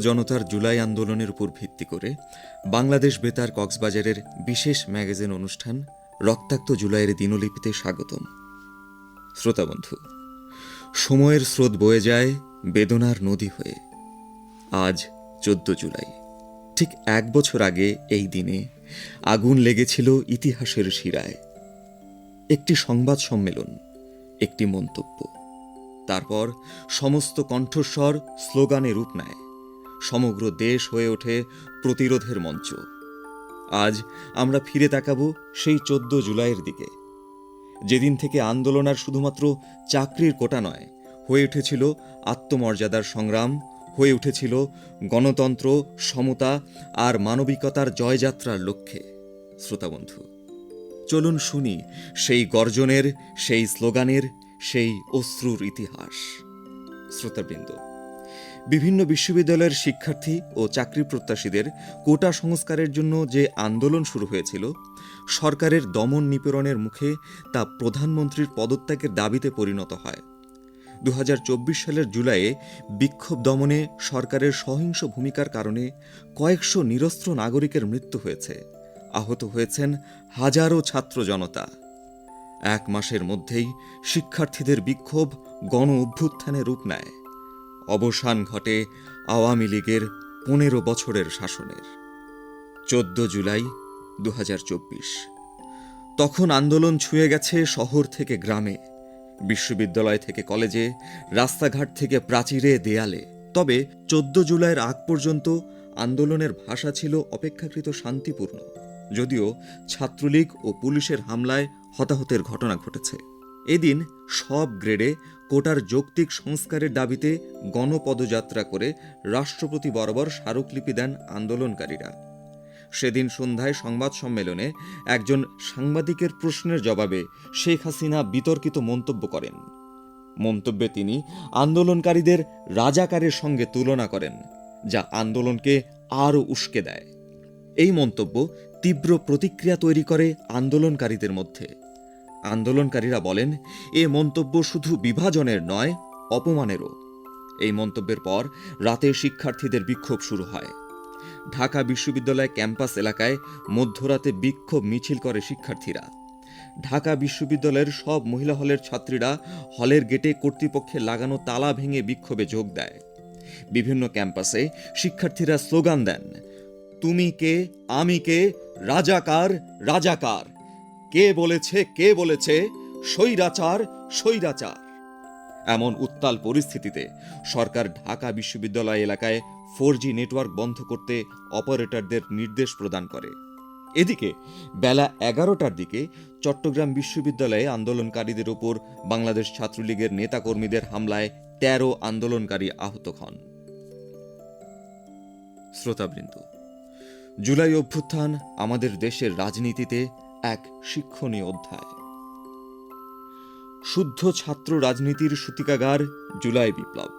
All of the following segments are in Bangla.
জনতার জুলাই আন্দোলনের উপর ভিত্তি করে বাংলাদেশ বেতার কক্সবাজারের বিশেষ ম্যাগাজিন অনুষ্ঠান রক্তাক্ত জুলাইয়ের দিনলিপিতে স্বাগতম। শ্রোতাবন্ধু, সময়ের স্রোত বয়ে যায় বেদনার নদী হয়ে। আজ 14 জুলাই, ঠিক 1 বছর আগে এই দিনে আগুন লেগেছিল ইতিহাসের শিরায়। একটি সংবাদ সম্মেলন, একটি মন্তব্য, তারপর সমস্ত কণ্ঠস্বর স্লোগানে রূপ নেয়। সমগ্র দেশ হয়ে ওঠে প্রতিরোধের মঞ্চ। আজ আমরা ফিরে তাকাবো সেই 14 জুলাইয়ের দিকে, যেদিন থেকে আন্দোলন আর শুধুমাত্র চাকরির কোটা নয়, হয়ে উঠেছিল আত্মমর্যাদার সংগ্রাম, হয়ে উঠেছিল গণতন্ত্র, সমতা আর মানবিকতার জয়যাত্রার লক্ষ্যে। শ্রোতাবন্ধু, চলুন শুনি সেই গর্জনের, সেই স্লোগানের, সেই অশ্রুর ইতিহাস। শ্রোতাবৃন্দ, বিভিন্ন বিশ্ববিদ্যালয়ের শিক্ষার্থী ও চাকরি প্রত্যাশীদের কোটা সংস্কারের জন্য যে আন্দোলন শুরু হয়েছিল, সরকারের দমন নিপীড়নের মুখে তা প্রধানমন্ত্রীর পদত্যাগের দাবিতে পরিণত হয়। 2024 সালের জুলাইয়ে বিক্ষোভ দমনে সরকারের সহিংস ভূমিকার কারণে কয়েকশো নিরস্ত্র নাগরিকের মৃত্যু হয়েছে, আহত হয়েছেন হাজারো ছাত্র জনতা। 1 মাসের মধ্যেই শিক্ষার্থীদের বিক্ষোভ গণ অভ্যুত্থানে রূপ নেয়। অবসান ঘটে আওয়ামী লীগের 15 বছরের শাসনের। 14 জুলাই 2024। তখন আন্দোলন ছুঁয়ে গেছে শহর থেকে গ্রামে, বিশ্ববিদ্যালয় থেকে কলেজে, রাস্তাঘাট থেকে প্রাচীরে, দেয়ালে। তবে 14 জুলাইয়ের আগ পর্যন্ত আন্দোলনের ভাষা ছিল অপেক্ষাকৃত শান্তিপূর্ণ, যদিও ছাত্রলীগ ও পুলিশের হামলায় হতাহতের ঘটনা ঘটেছে। এদিন সব গ্রেডে কোটার যৌক্তিক সংস্কারের দাবিতে গণপদযাত্রা করে রাষ্ট্রপতি বরাবর স্মারকলিপি দেন আন্দোলনকারীরা। সেদিন সন্ধ্যায় সংবাদ সম্মেলনে একজন সাংবাদিকের প্রশ্নের জবাবে শেখ হাসিনা বিতর্কিত মন্তব্য করেন। মন্তব্যে তিনি আন্দোলনকারীদের রাজাকারের সঙ্গে তুলনা করেন, যা আন্দোলনকে আরও উস্কে দেয়। এই মন্তব্য তীব্র প্রতিক্রিয়া তৈরি করে আন্দোলনকারীদের মধ্যে। আন্দোলনকারীরা বলেন, এ মন্তব্য শুধু বিভাজনের নয়, অপমানেরও। এই মন্তব্যের পর রাতে শিক্ষার্থীদের বিক্ষোভ শুরু হয়। ঢাকা বিশ্ববিদ্যালয় ক্যাম্পাস এলাকায় মধ্যরাতে বিক্ষোভ মিছিল করে শিক্ষার্থীরা। ঢাকা বিশ্ববিদ্যালয়ের সব মহিলা হলের ছাত্রীরা হলের গেটে কর্তৃপক্ষের লাগানো তালা ভেঙে বিক্ষোভে যোগ দেয়। বিভিন্ন ক্যাম্পাসে শিক্ষার্থীরা স্লোগান দেন, তুমি কে, আমি কে, রাজাকার, রাজাকার, কে বলেছে স্বৈরাচার, স্বৈরাচার। এমন উত্তাল পরিস্থিতিতে সরকার ঢাকা বিশ্ববিদ্যালয় এলাকায় 4G নেটওয়ার্ক বন্ধ করতে অপারেটরদের নির্দেশ প্রদান করে। এদিকে বেলা 11টার দিকে চট্টগ্রাম বিশ্ববিদ্যালয়ে আন্দোলনকারীদের উপর বাংলাদেশ ছাত্রলীগের নেতাকর্মীদের হামলায় 13 আন্দোলনকারী আহত হন। শ্রোতাবৃন্দ, জুলাই অভ্যুত্থান আমাদের দেশের রাজনীতিতে এক শিক্ষণীয় অধ্যায়। শুদ্ধ ছাত্র রাজনীতির সূতিকাগার জুলাই বিপ্লব,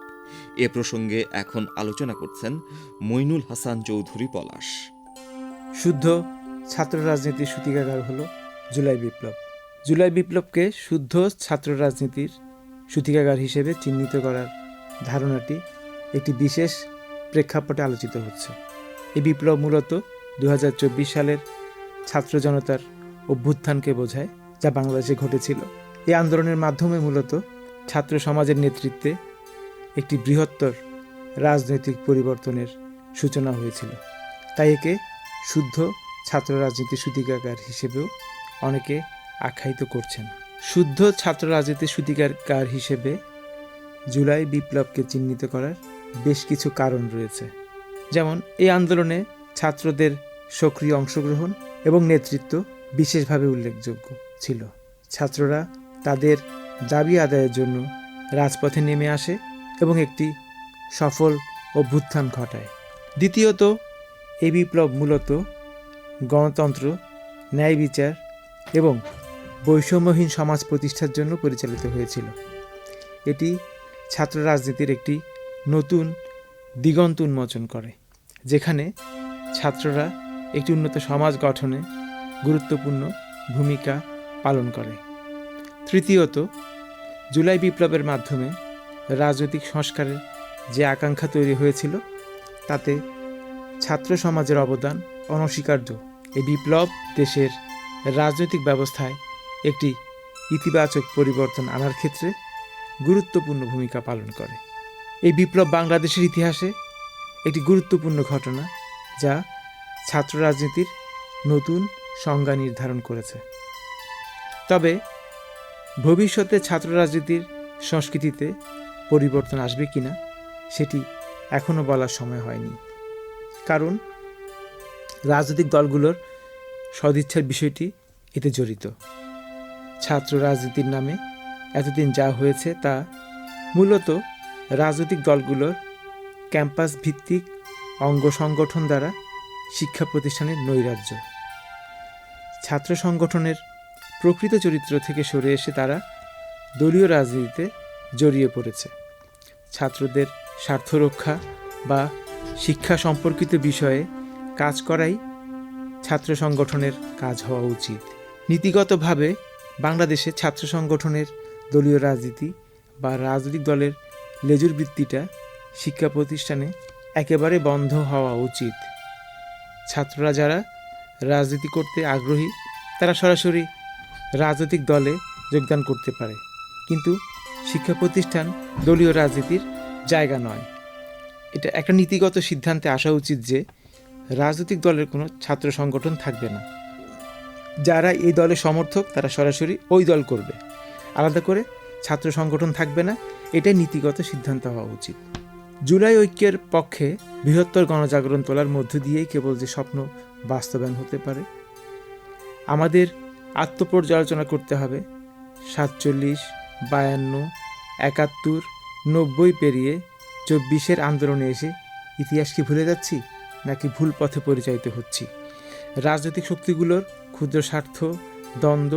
এ প্রসঙ্গে এখন আলোচনা করছেন মইনুল হাসান চৌধুরী পলাশ। শুদ্ধ ছাত্র রাজনীতির সূতিকাগার হল জুলাই বিপ্লব। জুলাই বিপ্লবকে শুদ্ধ ছাত্র রাজনীতির সূতিকাগার হিসেবে চিহ্নিত করার ধারণাটি একটি বিশেষ প্রেক্ষাপটে আলোচিত হচ্ছে। এই বিপ্লব মূলত 2024 সালের ছাত্র জনতার অভ্যুত্থানকে বোঝায়, যা বাংলাদেশে ঘটেছিল। এই আন্দোলনের মাধ্যমে মূলত ছাত্র সমাজের নেতৃত্বে একটি বৃহত্তর রাজনৈতিক পরিবর্তনের সূচনা হয়েছিল। তাই একে শুদ্ধ ছাত্র রাজনীতির সূতিকাগার হিসেবেও অনেকে আখ্যায়িত করছেন। শুদ্ধ ছাত্র রাজনীতির সূতিকাগার হিসেবে জুলাই বিপ্লবকে চিহ্নিত করার বেশ কিছু কারণ রয়েছে। যেমন, এই আন্দোলনে ছাত্রদের সক্রিয় অংশগ্রহণ এবং নেতৃত্ব বিশেষভাবে উল্লেখযোগ্য ছিল। ছাত্ররা তাদের দাবি আদায়ের জন্য রাজপথে নেমে আসে এবং একটি সফল অভ্যুত্থান ঘটায়। দ্বিতীয়ত, এই বিপ্লব মূলত গণতন্ত্র, ন্যায় বিচার এবং বৈষম্যহীন সমাজ প্রতিষ্ঠার জন্য পরিচালিত হয়েছিল। এটি ছাত্র রাজনীতির একটি নতুন দিগন্ত উন্মোচন করে, যেখানে ছাত্ররা একটি উন্নত সমাজ গঠনে গুরুত্বপূর্ণ ভূমিকা পালন করে। তৃতীয়ত, জুলাই বিপ্লবের মাধ্যমে রাজনৈতিক সংস্কারের যে আকাঙ্ক্ষা তৈরি হয়েছিল, তাতে ছাত্র সমাজের অবদান অনস্বীকার্য। এই বিপ্লব দেশের রাজনৈতিক ব্যবস্থায় একটি ইতিবাচক পরিবর্তন আনার ক্ষেত্রে গুরুত্বপূর্ণ ভূমিকা পালন করে। এই বিপ্লব বাংলাদেশের ইতিহাসে একটি গুরুত্বপূর্ণ ঘটনা, যা ছাত্র রাজনীতির নতুন সংজ্ঞা নির্ধারণ করেছে। তবে ভবিষ্যতে ছাত্র রাজনীতির সংস্কৃতিতে পরিবর্তন আসবে কিনা সেটি এখনও বলার সময় হয়নি, কারণ রাজনৈতিক দলগুলোর সদিচ্ছার বিষয়টি এতে জড়িত। ছাত্র রাজনীতির নামে এতদিন যা হয়েছে তা মূলত রাজনৈতিক দলগুলোর ক্যাম্পাস ভিত্তিক অঙ্গ সংগঠন দ্বারা শিক্ষা প্রতিষ্ঠানের নৈরাজ্য। ছাত্র সংগঠনের প্রকৃত চরিত্র থেকে সরে এসে তারা দলীয় রাজনীতিতে জড়িয়ে পড়েছে। ছাত্রদের স্বার্থ রক্ষা বা শিক্ষা সম্পর্কিত বিষয়ে কাজ করাই ছাত্র সংগঠনের কাজ হওয়া উচিত। নীতিগতভাবে বাংলাদেশে ছাত্র সংগঠনের দলীয় রাজনীতি বা রাজনৈতিক দলের লেজুর বৃত্তিটা শিক্ষা প্রতিষ্ঠানে একেবারে বন্ধ হওয়া উচিত। ছাত্ররা যারা রাজনীতি করতে আগ্রহী তারা সরাসরি রাজনৈতিক দলে যোগদান করতে পারে, কিন্তু শিক্ষা প্রতিষ্ঠান দলীয় রাজনীতির জায়গা নয়। এটা একটা নীতিগত সিদ্ধান্তে আসা উচিত যে রাজনৈতিক দলের কোনো ছাত্র সংগঠন থাকবে না। যারা এই দলের সমর্থক তারা সরাসরি ওই দল করবে, আলাদা করে ছাত্র সংগঠন থাকবে না। এটাই নীতিগত সিদ্ধান্ত হওয়া উচিত। জুলাই ঐক্যের পক্ষে বৃহত্তর গণজাগরণ তোলার মধ্য দিয়েই কেবল যে স্বপ্ন বাস্তবায়ন হতে পারে। আমাদের আত্মপর্যালোচনা করতে হবে। 47, 52, 71, 90 পেরিয়ে 24-এর আন্দোলনে এসে ইতিহাস কি ভুলে যাচ্ছি, নাকি ভুল পথে পরিচালিত হচ্ছি? রাজনৈতিক শক্তিগুলোর ক্ষুদ্র স্বার্থ, দ্বন্দ্ব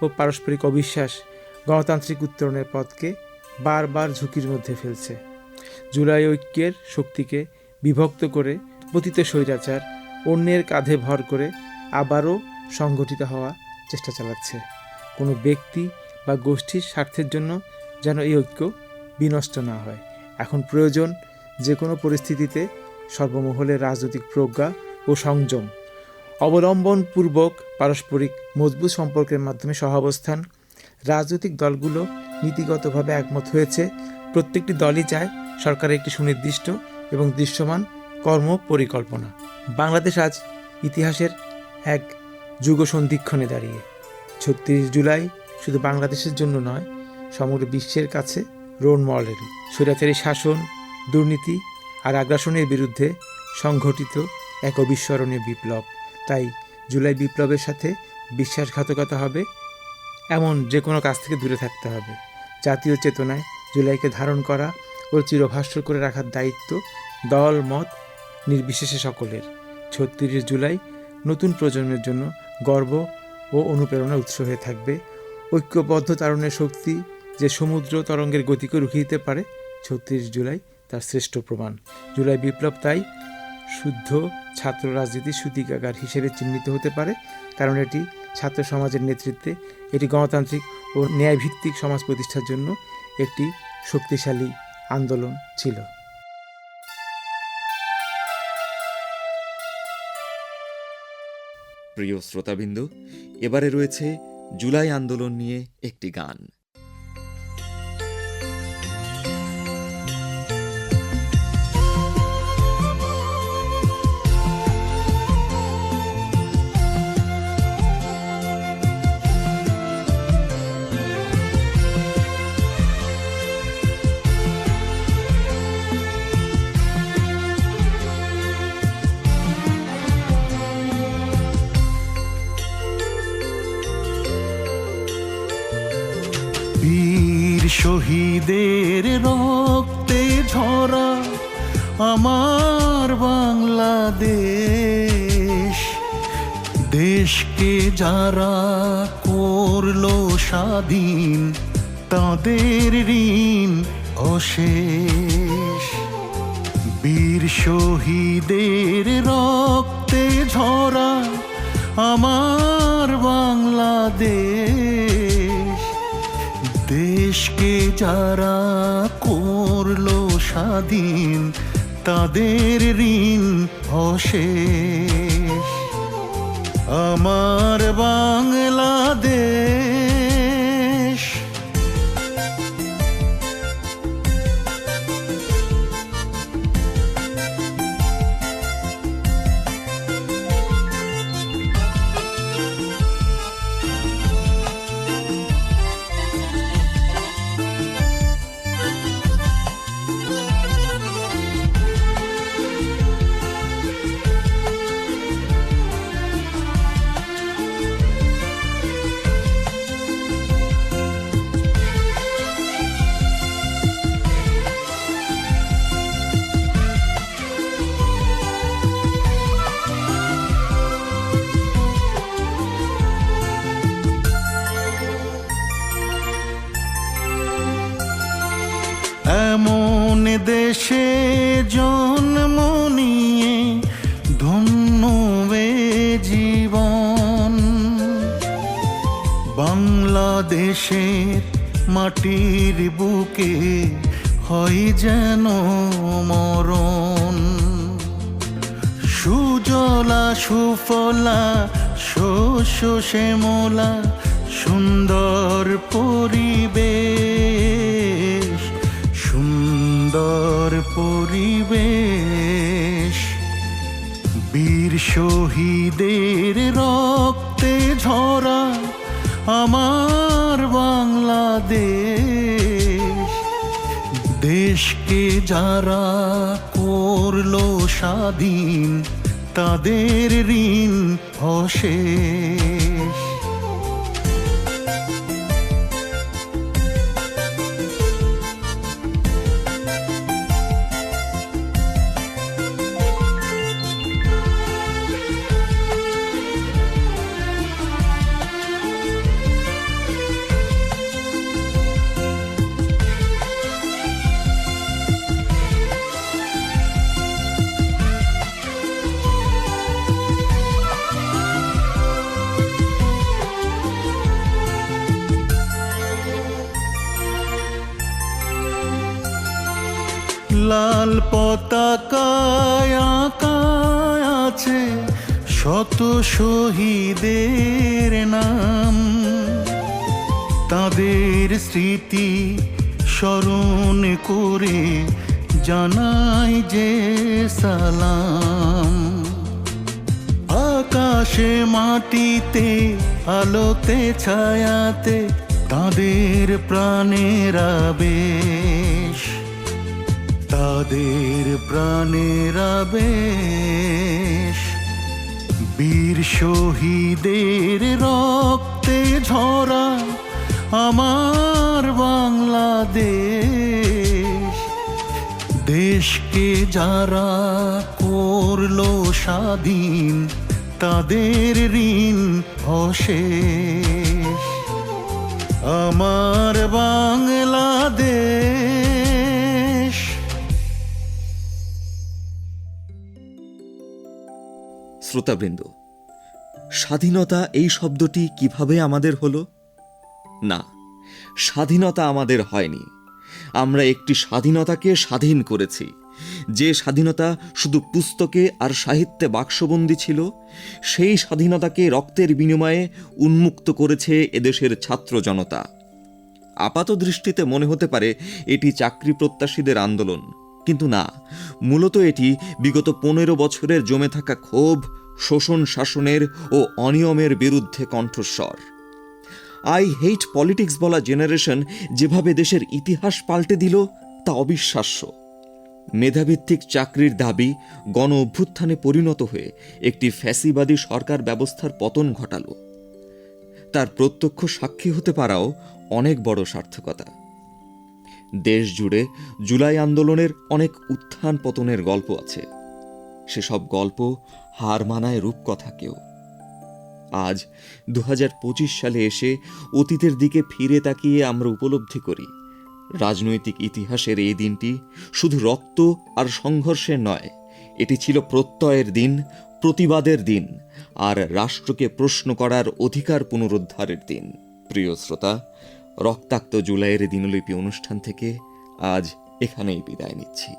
ও পারস্পরিক অবিশ্বাস গণতান্ত্রিক উত্তরণের পথকে বারবার ঝুঁকির মধ্যে ফেলছে। জুলাই ঐক্যের শক্তিকে বিভক্ত করে পতিত স্বৈরাচার অন্যের কাঁধে ভর করে আবারও সংগঠিত হওয়ার চেষ্টা চালাচ্ছে। কোনো ব্যক্তি বা গোষ্ঠীর স্বার্থের জন্য যেন এই ঐক্য বিনষ্ট না হয়। এখন প্রয়োজন যে কোনো পরিস্থিতিতে সর্বমহলে রাজনৈতিক প্রজ্ঞা ও সংযম অবলম্বনপূর্বক পারস্পরিক মজবুত সম্পর্কের মাধ্যমে সহাবস্থান। রাজনৈতিক দলগুলো নীতিগতভাবে একমত হয়েছে, প্রত্যেকটি দলই চায় সরকারের একটি সুনির্দিষ্ট এবং দৃশ্যমান কর্ম পরিকল্পনা। বাংলাদেশ আজ ইতিহাসের এক যুগসন্ধিক্ষণে দাঁড়িয়ে। 36 জুলাই শুধু বাংলাদেশের জন্য নয়, সমগ্র বিশ্বের কাছে রোল মডেল। স্বৈরাচারী শাসন, দুর্নীতি আর আগ্রাসনের বিরুদ্ধে সংঘটিত এক অবিস্মরণীয় বিপ্লব। তাই জুলাই বিপ্লবের সাথে বিশ্বাসঘাতকতা হবে এমন যে কোনো কাজ থেকে দূরে থাকতে হবে। জাতীয় চেতনায় জুলাইকে ধারণ করা ও চিরভাস্বর করে রাখার দায়িত্ব দল মত নির্বিশেষে সকলের। 36 জুলাই নতুন প্রজন্মের জন্য গর্ব ও অনুপ্রেরণার উৎস হয়ে থাকবে। ঐক্যবদ্ধ তারুণ্যের শক্তি যে সমুদ্র তরঙ্গের গতিকে রুখিয়ে দিতে পারে, 36 জুলাই তার শ্রেষ্ঠ প্রমাণ। জুলাই বিপ্লব তাই শুদ্ধ ছাত্র রাজনীতির সূতিকাগার হিসেবে চিহ্নিত হতে পারে, কারণ এটি ছাত্র সমাজের নেতৃত্বে এটি গণতান্ত্রিক ও ন্যায়ভিত্তিক সমাজ প্রতিষ্ঠার জন্য একটি শক্তিশালী আন্দোলন ছিল। প্রিয় শ্রোতাবৃন্দ, এবারে রয়েছে জুলাই আন্দোলন নিয়ে একটি গান। বীর শহীদের রক্তে ঝরা আমার বাংলাদেশ, দেশকে যারা করলো স্বাধীন তাদের ঋণ অশেষ। বীর শহীদের রক্তে ঝরা আমার বাংলাদেশ, দেশকে যারা করলো স্বাধীন তাদের ঋণ অশেষ। আমার বাংলাদেশ, এমন দেশে জন্ম নিয়ে ধন্য এ জীবন। বাংলাদেশের মাটির বুকে হয় যেন মরণ। সুজলা সুফলা শস্য শ্যামলা সুন্দর পরিবেশ, সুন্দর পরিবেশ। বীর শহীদের রক্তে ঝরা আমার বাংলাদেশ। দেশকে যারা করলো স্বাধীন তাদের ঋণ অশেষ। লাল পতাকায় আঁকা আছে শত শহীদের নাম। তাদের স্মৃতি স্মরণ করে জানাই যে সালাম। আকাশে মাটিতে আলোতে ছায়াতে তাদের প্রাণের আবেশ, তাদের প্রাণের আবেশ। বীর শহীদের রক্তে ঝরা আমার বাংলাদেশ। দেশকে যারা করলো স্বাধীন তাদের ঋণ অশেষ। আমার বাংলাদেশ। শ্রোতাবৃন্দ, স্বাধীনতা এই শব্দটি কিভাবে আমাদের হলো? না, স্বাধীনতা আমাদের হয়নি। আমরা একটি স্বাধীনতাকে স্বাধীন করেছি। যে স্বাধীনতা শুধু পুস্তকে আর সাহিত্যে বাক্সবন্দী ছিল, সেই স্বাধীনতাকে রক্তের বিনিময়ে উন্মুক্ত করেছে এদেশের ছাত্র জনতা। আপাত দৃষ্টিতে মনে হতে পারে এটি চাকরি প্রত্যাশীদের আন্দোলন, কিন্তু না, মূলত এটি বিগত 15 বছরের জমে থাকা ক্ষোভ, শোষণ শাসনের ও অনিয়মের বিরুদ্ধে কণ্ঠস্বর। আই হেট পলিটিক্স বলা জেনারেশন যেভাবে দেশের ইতিহাস পাল্টে দিল তা অবিশ্বাস্য। মেধাভিত্তিক চাকরির দাবি গণ অভ্যুত্থানে পরিণত হয়ে একটি ফ্যাসিবাদী সরকার ব্যবস্থার পতন ঘটাল। তার প্রত্যক্ষ সাক্ষী হতে পারাও অনেক বড় সার্থকতা। দেশ জুড়ে জুলাই আন্দোলনের অনেক উত্থান পতনের গল্প আছে। সেসব গল্প হার মানায় রূপকথাকেও। আজ 2025 সালে এসে অতীতের দিকে ফিরে তাকিয়ে আমরা উপলব্ধি করি, রাজনৈতিক ইতিহাসের এই দিনটি শুধু রক্ত আর সংঘর্ষের নয়, এটি ছিল প্রত্যয়ের দিন, প্রতিবাদের দিন আর রাষ্ট্রকে প্রশ্ন করার অধিকার পুনরুদ্ধারের দিন। প্রিয় শ্রোতা, রক্তাক্ত জুলাইয়ের দিনলিপি অনুষ্ঠান থেকে আজ এখানেই বিদায় নিচ্ছি।